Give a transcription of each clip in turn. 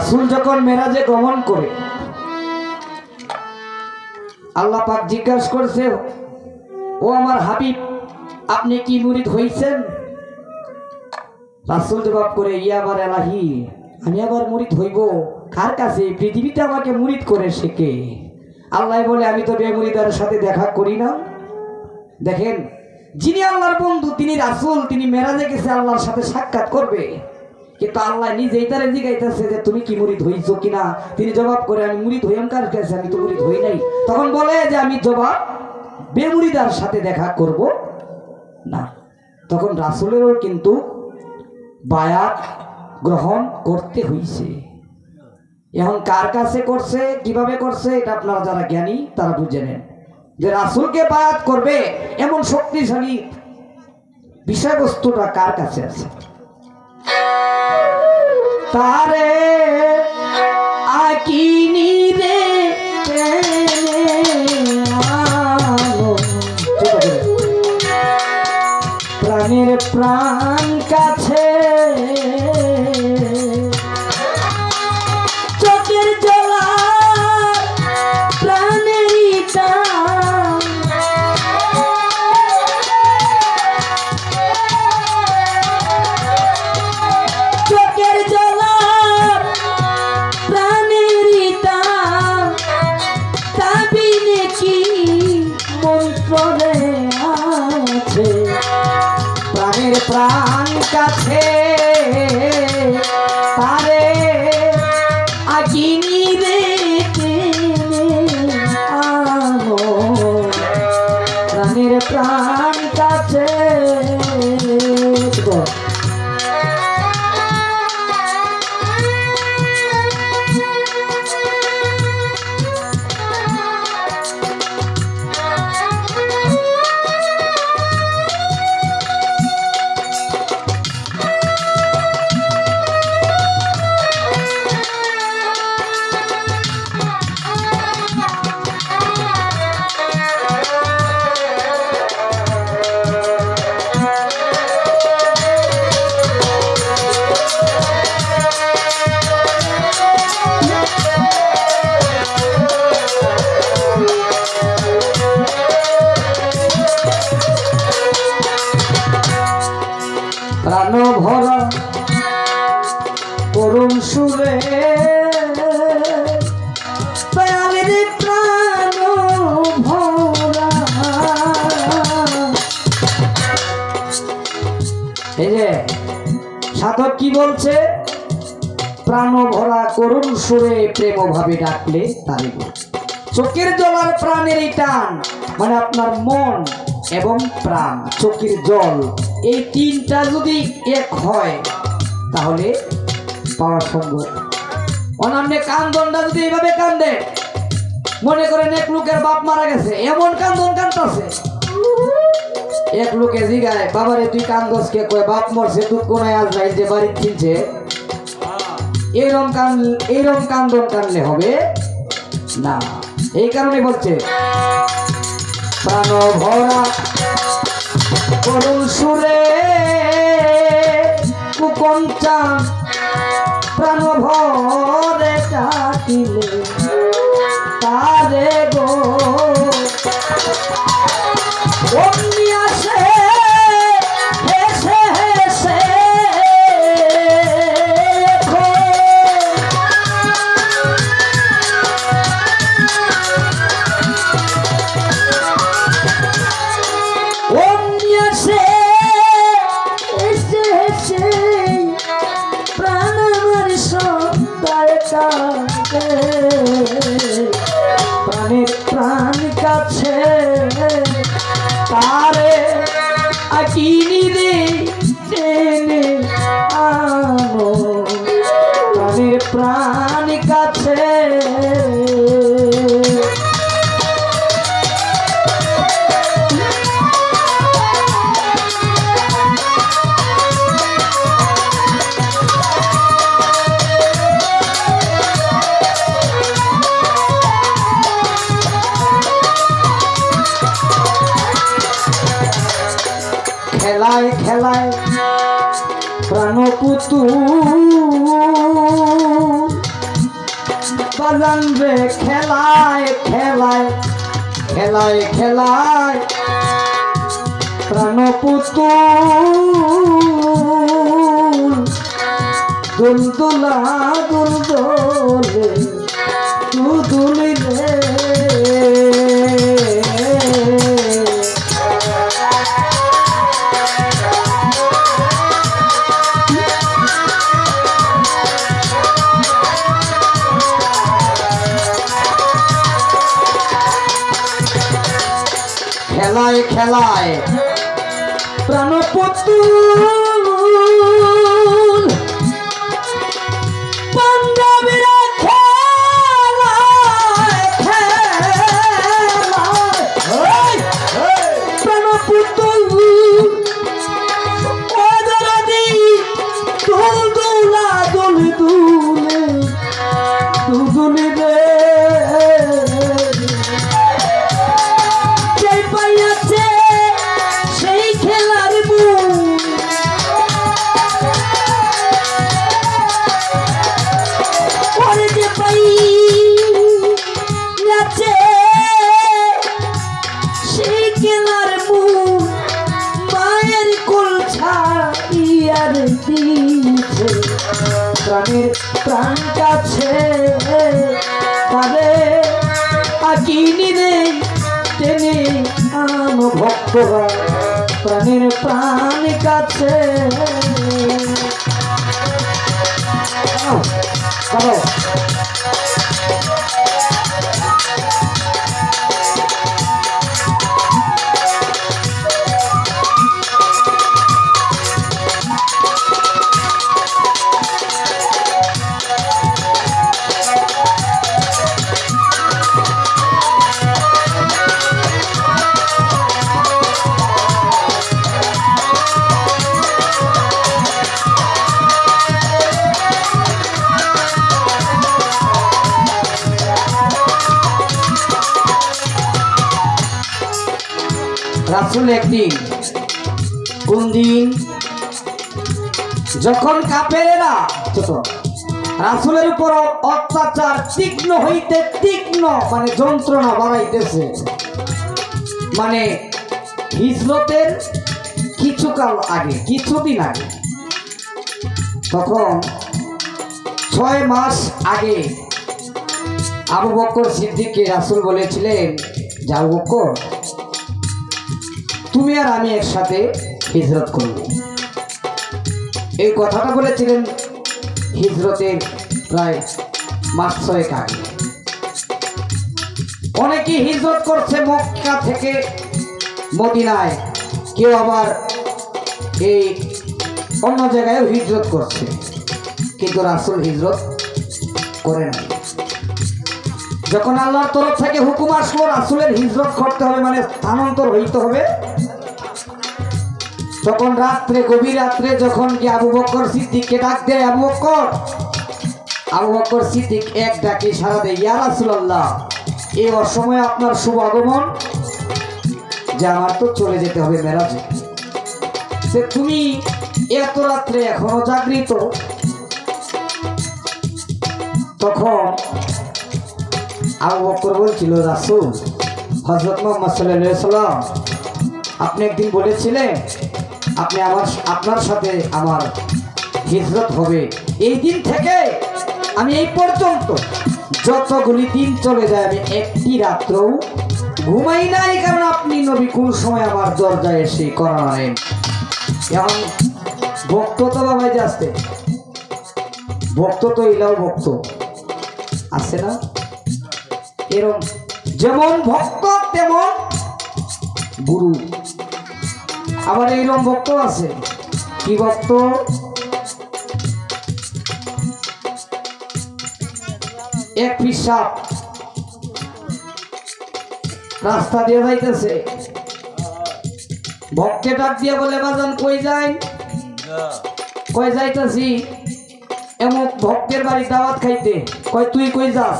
রাসূল যখন মেরাজে গমন করে আল্লাহ পাক জিজ্ঞাসা করছে, ও আমার হাবিব, আপনি কি মুরিদ হইছেন? রাসূল জবাব করে, ইয়া বার এলাহি, আমি আবার মুরিদ হইব কার কাছে? পৃথিবীতে আমাকে মুরিদ করে শেখে। আল্লাহ বলে, আমি তো বেমুরিদার সাথে দেখা করি না। দেখেন, যিনি আল্লাহর বন্ধু, তিনি রাসূল, তিনি মেরাজে গেছে আল্লাহর সাথে সাক্ষাৎ করবে, কিন্তু আল্লাহ নিজেই তারে জিজ্ঞাইতেছে যে তুমি কি মুরিদ হইছো কিনা। তিনি জবাব করে, আমি মুরিদ হইম কার কাছে? আমি তো মুরিদ হই নাই। তখন বলে যে আমি জবাব বেমুরিদার সাথে দেখা করব না। তখন রাসূলেরও কিন্তু বায়াত গ্রহণ করতে হইছে। এখন কার কাছে করছে, কিভাবে করছে, এটা আপনারা যারা জ্ঞানী তারা বুঝে নেন যে রাসূলকে বায়াত করবে এমন শক্তিশালী বিষয়বস্তুটা কার কাছে আছে। তারে আকিনি রে প্রাণের প্রাণ কাছে, চোখের জ্বালা প্রাণেরই টান, চোখের জ্বালা প্রাণেরই টান, তাবিনে কি মন্ত্রে আছে, প্রাণের প্রাণ কাছে তারে আগিনি রে আনো, প্রাণের প্রাণ কাছে। প্রাণ ভরা করুণ সুরে প্রাণের প্রাণ ভরা, এই যে সাধক কি বলছে, প্রাণ ভরা করুণ সুরে প্রেম ভাবে ডাকলে তারে, চোখের জল আর প্রাণের এই টান, মানে আপনার মন এবং প্রাণ, চোখের জল, এই তিনটা যদি এক হয় তাহলে পাওয়া সম্ভব। অনান্য কান্দনটা যদি এইভাবে কান্দে, মনে করেন এক লোকের বাপ মারা গেছে, এমন কান্দন কান্দছে, এক লোকে জিগায়, বাবারে তুই কান্দস কে? কয় বাপ মরছে, দুঃখ কোনায় আজ নাই যে বাড়ি কিনছে। এইরকম কান্দন কানলে হবে না। এই কারণে বলছে প্রাণ ভরা করুণ সুরে কুকঞ্চান প্রাণ ভরে ডাকিলে তারে গো অমনি আসে হেসে হেসে, প্রাণ আমার সন্তার কাছে, প্রাণের প্রাণ কাছে তারে আকিনি রে টেনে আনো, প্রাণের প্রাণ কাছে। খেলায় খেলায় প্রাণ পুতুল বাজান রে খেলায় খেলায় খেলায় খেলায় প্রাণ পুতুল দুলদুলা দুলদুলে দুদুলি রে খেলায় খেলায় প্রাণ পুতুল পাঞ্জাবিরা খেলায় খেলায় প্রাণ পুতুল ওদরদি দুল দুলা দুল দুলে দুদুলি রে সেই খেলার পরে যে পাই আছে সেই খেলার মায়ের কোল ছাড়িয়ার দিছে প্রাণের প্রাণ কাছে তারে আকিনি রে টেনে আনো ভক্তরা প্রাণের প্রাণ কাছে রাসূল একদিন কোন দিন যখন কাফেরেরা রাসূলের উপর অত্যাচার তীক্ষ্ণ হইতে তীক্ষ্ণ মানে যন্ত্রণা বাড়াইতেছে মানে হিজরতের কিছুকাল আগে কিছুদিন আগে তখন 6 মাস আগে আবু বকর সিদ্দিককে রাসূল বলেছিলেন যে আবু বকর তুমি আর আমি একসাথে হিজরত করব এই কথাটা বলেছিলেন হিজরতের প্রায় মাস 6 আগে অনেকেই হিজরত করছে মক্কা থেকে মদিনায় কেউ আবার এই অন্য জায়গায়ও হিজরত করছে কিন্তু রাসূল হিজরত করে না যখন আল্লাহর তরফ থেকে হুকুম আসলো রাসূলের হিজরত করতে হবে মানে স্থানান্তর হইতে হবে তখন রাত্রে গভীর রাত্রে যখন কি আবু বকর সিদ্দিককে ডাক দেয় আবু বকর সিদ্দিক এক ডাকে সাড়া দেয় ইয়া রাসূলুল্লাহ এই অসময়ে আপনার শুভ আগমন যে আমার তো চলে যেতে হবে মেরাজে সে তুমি এত রাত্রে এখনো জাগৃত তখন আবু বকর বলছিল রাসূল হযরত মুহাম্মদ সাল্লাল্লাহু আলাইহি ওয়াসাল্লাম আপনি একদিন বলেছিলেন আপনি আপনার সাথে আমার হিজরত হবে এই দিন থেকে আমি এই পর্যন্ত যতগুলি দিন চলে যায় আমি একটি রাত্রও ঘুমাই নাই কারণ আপনি নবী কোন সময় আমার দরজায় এসে করা নেন এখন ভক্ত তো বাবাই যে আসতে ভক্ত তো এলাও ভক্ত আছে না এরকম যেমন ভক্ত তেমন গুরু আবার এইরকম ভক্ত আছে কি ভক্ত এক পিসাব রাস্তা দিয়ে যাইতেছে ভক্তে ডাক দিয়ে বলে বাজান কই যাই কই যাইতেছি এমন ভক্তের বাড়ি দাওয়াত খাইতে কয় তুই কই যাস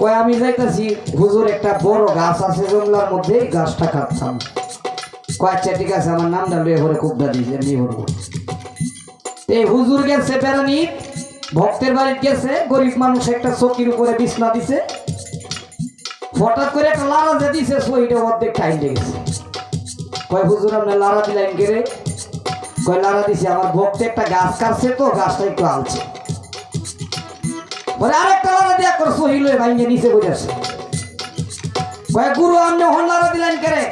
কয় আমি যাইতেছি হুজুর একটা বড় গাছ আছে জঙ্গলার মধ্যে গাছটা কাটতাম কয় আচ্ছা ঠিক আছে আমার নামটা লয়ে ঘরে কুবদা দিয়েছে এমনি বলবো এই হুজুর গেছে বেড়ানি ভক্তের বাড়ি গেছে, গরিব মানুষ একটা চকির উপরে বিছনা দিছে, হঠাৎ করে একটা লারা যে দিছে সইটা অর্ধেক খাই লেগেছে। কয় হুজুর আপনি লারা দিলেন কে রে? কয় লারা দিছে আমার ভক্ত একটা গাছ কাটছে তো গাছটা একটু আলছে। বলে আরেকটা লারা দেয়া করে সহি লয়ে ভাইঙ্গে নিচে বসেছে। কয় গুরু আপনি হন লারা দিলেন কে রে?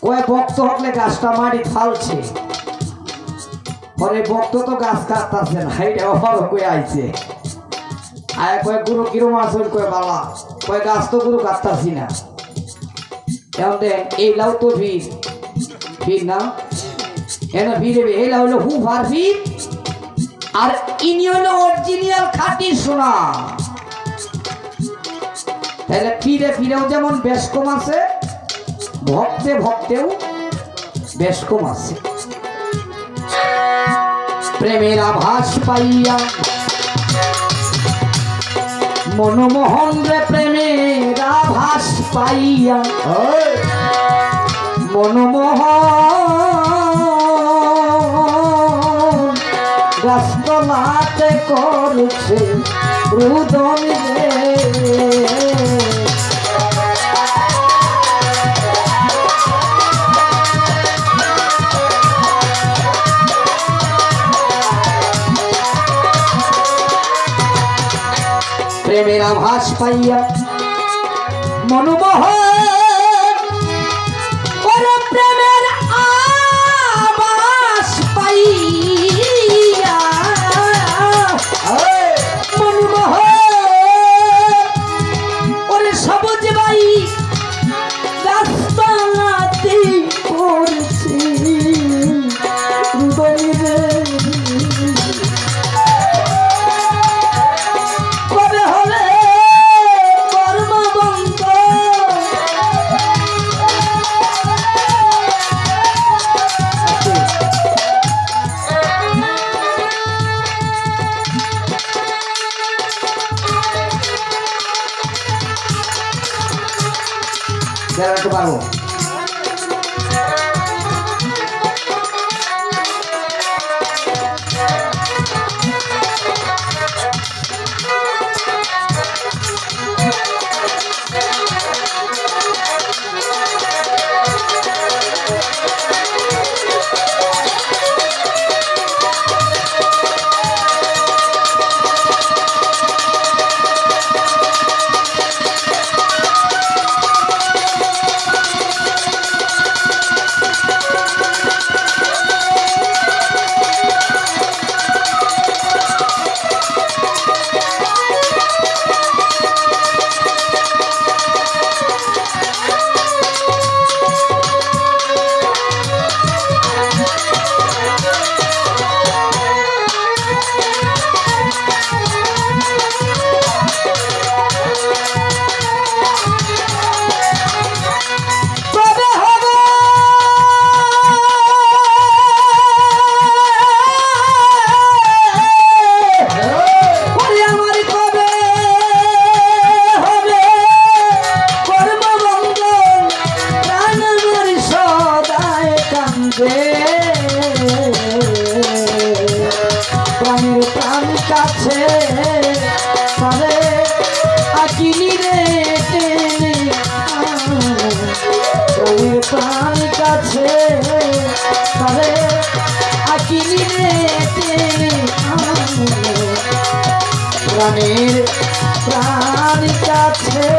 কয় ভক্ত হকলে গাছটা মাটি ফালছে। পরে ভক্ত তো গাছ কাটতেছে না, এটা বড় কয়ে আইছে। আয় কয় গুরু কিরম আসল? কয় বালা। কয় গাছ তো গুরু কাটতাছি না। এখন দেখ এই লাউ তো ভিড় ভিড় না, এনা ভিড়ে এই লাউ হলো হু ফার ভিড়, আর ইনি হলো অরিজিনাল খাঁটি সোনা। তাহলে ফিরে ফিরেও যেমন বেশ কম আছে, ভক্তে ভক্তেও বেশ কম আছে। প্রেমের আভাস পাইয়া মনমোহন রে, প্রেমের আভাস পাইয়া মনমোহন গাছতলাতে করছে রুদন রে। প্রেমের আভাস পাইয়া মনমোহন, ওরে প্রেমের আভাস পাইয়া মনমোহন, ওরে সবুজ বাই গাছতলাতে করছে রুদন রে। বেড়াতে পারবো প্রাণের প্রাণ কাছে পারে আকিনি রে, প্রাণের প্রাণ কাছে পারে আকিনি রে, প্রাণের প্রাণ কাছে